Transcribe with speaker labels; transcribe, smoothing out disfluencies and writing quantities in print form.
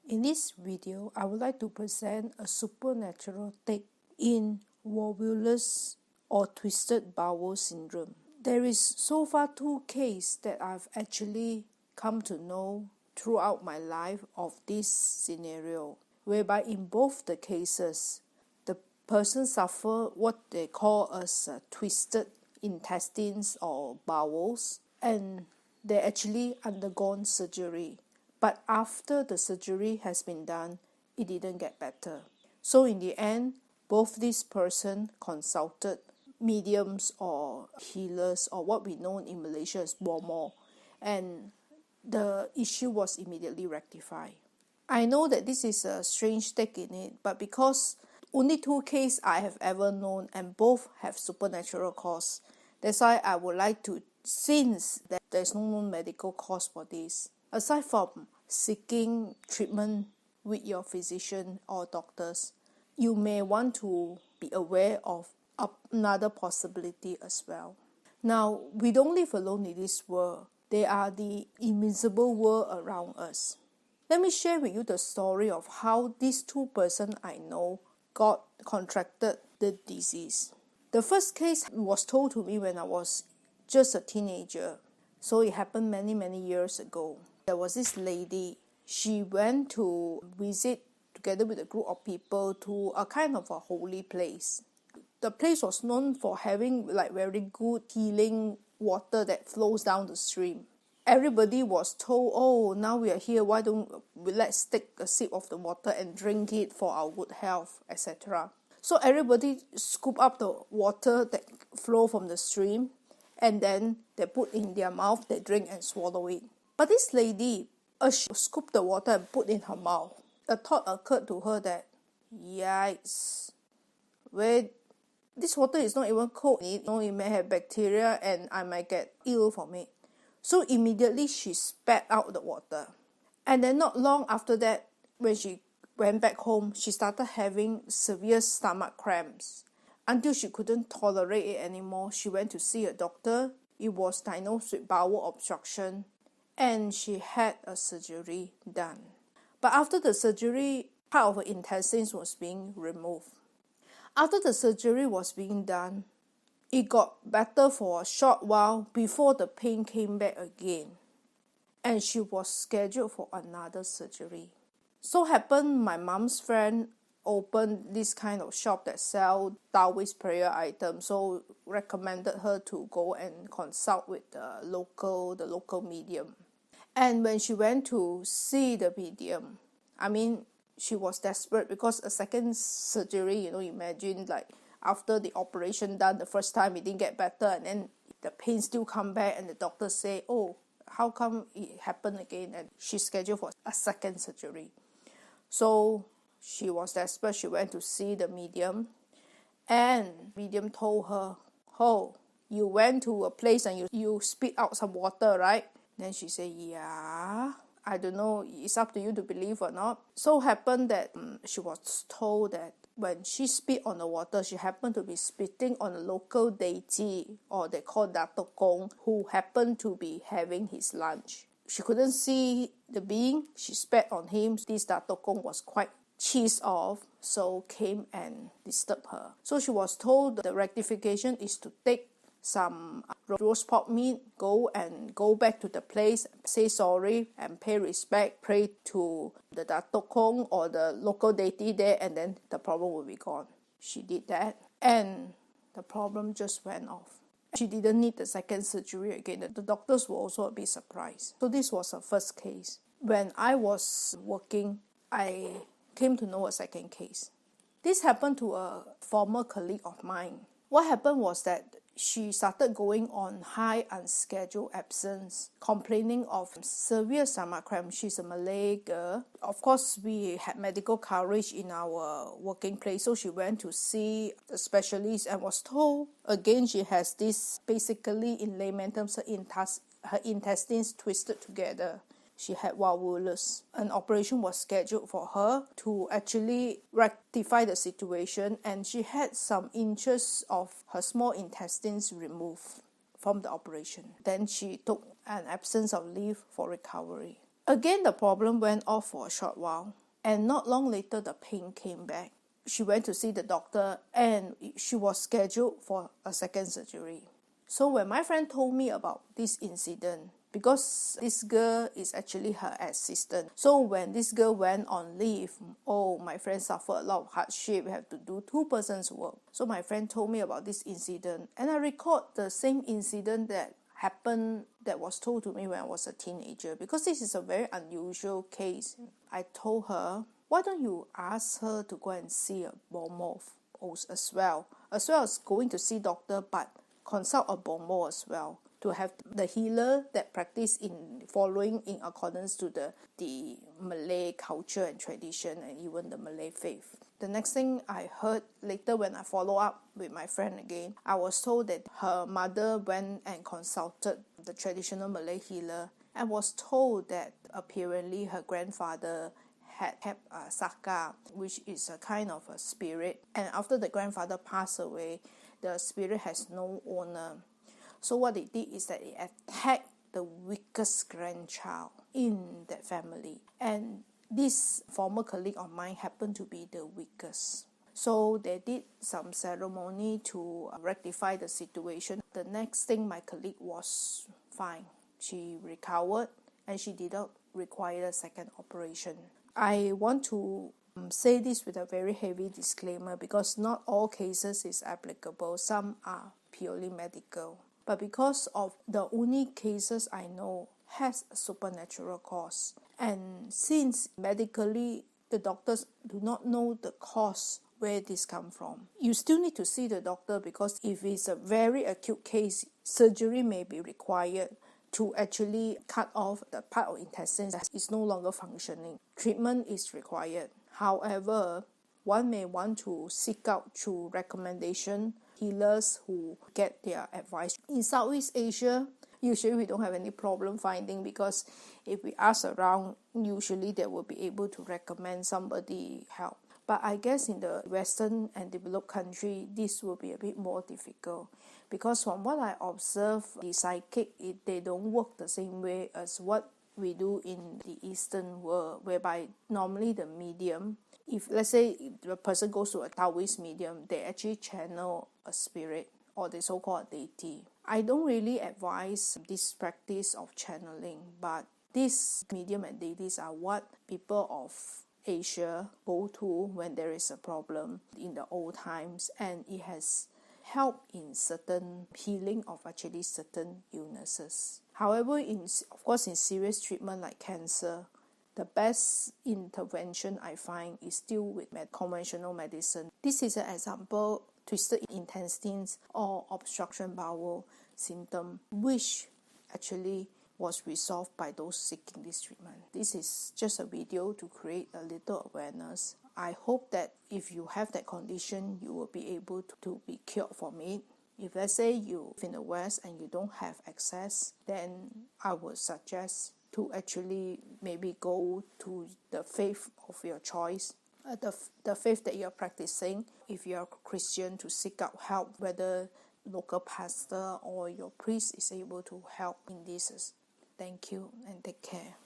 Speaker 1: In this video, I would like to present a supernatural take in Volvulus or twisted bowel syndrome. There is so far 2 cases that I've actually come to know throughout my life of this scenario, whereby in both the cases, the person suffer what they call as twisted intestines or bowels, and they actually undergone surgery. But after the surgery has been done, it didn't get better. So in the end, both this person consulted mediums or healers, or what we know in Malaysia as bomoh, and the issue was immediately rectified. I know that this is a strange take in it, but because only 2 cases I have ever known and both have supernatural cause, that's why I would like to, since there's no known medical cause for this, aside from seeking treatment with your physician or doctors, you may want to be aware of another possibility as well. Now, we don't live alone in this world. There are the invisible world around us. Let me share with you the story of how these 2 persons I know contracted the disease. The first case was told to me when I was just a teenager, so it happened many years ago. There was this lady. She went to visit together with a group of people to a kind of a holy place. The place was known for having very good healing water that flows down the stream. Everybody was told, oh, now we are here, why don't let's take a sip of the water and drink it for our good health, etc. So everybody scoop up the water that flow from the stream, and then they put in their mouth, they drink and swallow it. But this lady, she scooped the water and put in her mouth. A thought occurred to her that, yikes, this water is not even cold. It may have bacteria and I might get ill from it. So immediately she spat out the water. And then not long after that, when she went back home, she started having severe stomach cramps. Until she couldn't tolerate it anymore, she went to see a doctor. It was diagnosed with bowel obstruction, and she had a surgery done. But after the surgery, part of her intestines was being removed. After the surgery was being done, it got better for a short while before the pain came back again, and she was scheduled for another surgery. So happened my mom's friend opened this kind of shop that sell Taoist prayer items, so recommended her to go and consult with the local medium. And when she went to see the medium, she was desperate because a second surgery, imagine after the operation done the first time, it didn't get better, and then the pain still come back, and the doctor say, oh, how come it happened again? And she's scheduled for a second surgery. So she was desperate. She went to see the medium, and medium told her, oh, you went to a place and you spit out some water, right? Then she said, yeah, I don't know, it's up to you to believe or not. So happened that she was told that when she spit on the water, she happened to be spitting on a local deity, or they call Datuk Kong, who happened to be having his lunch. She couldn't see the being. She spat on him. This Datuk Kong was quite cheesed off, so came and disturbed her. So she was told the rectification is to take some roast pork meat, go back to the place, say sorry and pay respect, pray to the Datuk Kong or the local deity there, and then the problem will be gone. She did that, and the problem just went off. She didn't need the second surgery again. The doctors were also a bit surprised. So this was her first case. When I was working, I came to know a second case. This happened to a former colleague of mine. What happened was that she started going on high unscheduled absence, complaining of severe stomach cramp. She's a Malay girl. Of course, we had medical coverage in our working place, so she went to see a specialist and was told again she has this, basically in layman terms, her intestines twisted together. She had Volvulus. An operation was scheduled for her to actually rectify the situation, and she had some inches of her small intestines removed from the operation. Then she took an absence of leave for recovery. Again, the problem went off for a short while, and not long later, the pain came back. She went to see the doctor, and she was scheduled for a second surgery. So when my friend told me about this incident, because this girl is actually her assistant, so when this girl went on leave, oh, my friend suffered a lot of hardship, we have to do two persons work. So my friend told me about this incident, and I recalled the same incident that happened, that was told to me when I was a teenager, because this is a very unusual case. I told her, why don't you ask her to go and see a bomoth as well as going to see doctor, but consult a bomoth as well, to have the healer that practice in following in accordance to the Malay culture and tradition, and even the Malay faith. The next thing I heard later when I follow up with my friend again, I was told that her mother went and consulted the traditional Malay healer and was told that apparently her grandfather had a saka, which is a kind of a spirit, and after the grandfather passed away, the spirit has no owner. So what they did is that it attacked the weakest grandchild in that family, and this former colleague of mine happened to be the weakest. So they did some ceremony to rectify the situation. The next thing, my colleague was fine. She recovered and she did not require a second operation. I want to say this with a very heavy disclaimer, because not all cases is applicable. Some are purely medical. But because of the only cases I know has a supernatural cause, and since medically the doctors do not know the cause where this come from, you still need to see the doctor, because if it's a very acute case, surgery may be required to actually cut off the part of intestines that is no longer functioning. Treatment is required. However, one may want to seek out through recommendation healers who get their advice. In Southeast Asia, usually we don't have any problem finding, because if we ask around, usually they will be able to recommend somebody help. But I guess in the Western and developed country, this will be a bit more difficult, because from what I observe, the psychic, they don't work the same way as what we do in the Eastern world, whereby normally the medium, if let's say if the person goes to a Taoist medium, they actually channel a spirit or the so-called deity. I don't really advise this practice of channeling, but this medium and deities are what people of Asia go to when there is a problem in the old times, and it has helped in certain healing of actually certain illnesses. However, of course, in serious treatment like cancer, the best intervention I find is still with conventional medicine. This is an example: twisted intestines or obstruction bowel symptom, which actually was resolved by those seeking this treatment. This is just a video to create a little awareness. I hope that if you have that condition, you will be able to be cured from it. If let's say you live in the West and you don't have access, then I would suggest to actually maybe go to the faith of your choice, the faith that you're practicing. If you're a Christian, to seek out help, whether local pastor or your priest is able to help in this. Thank you and take care.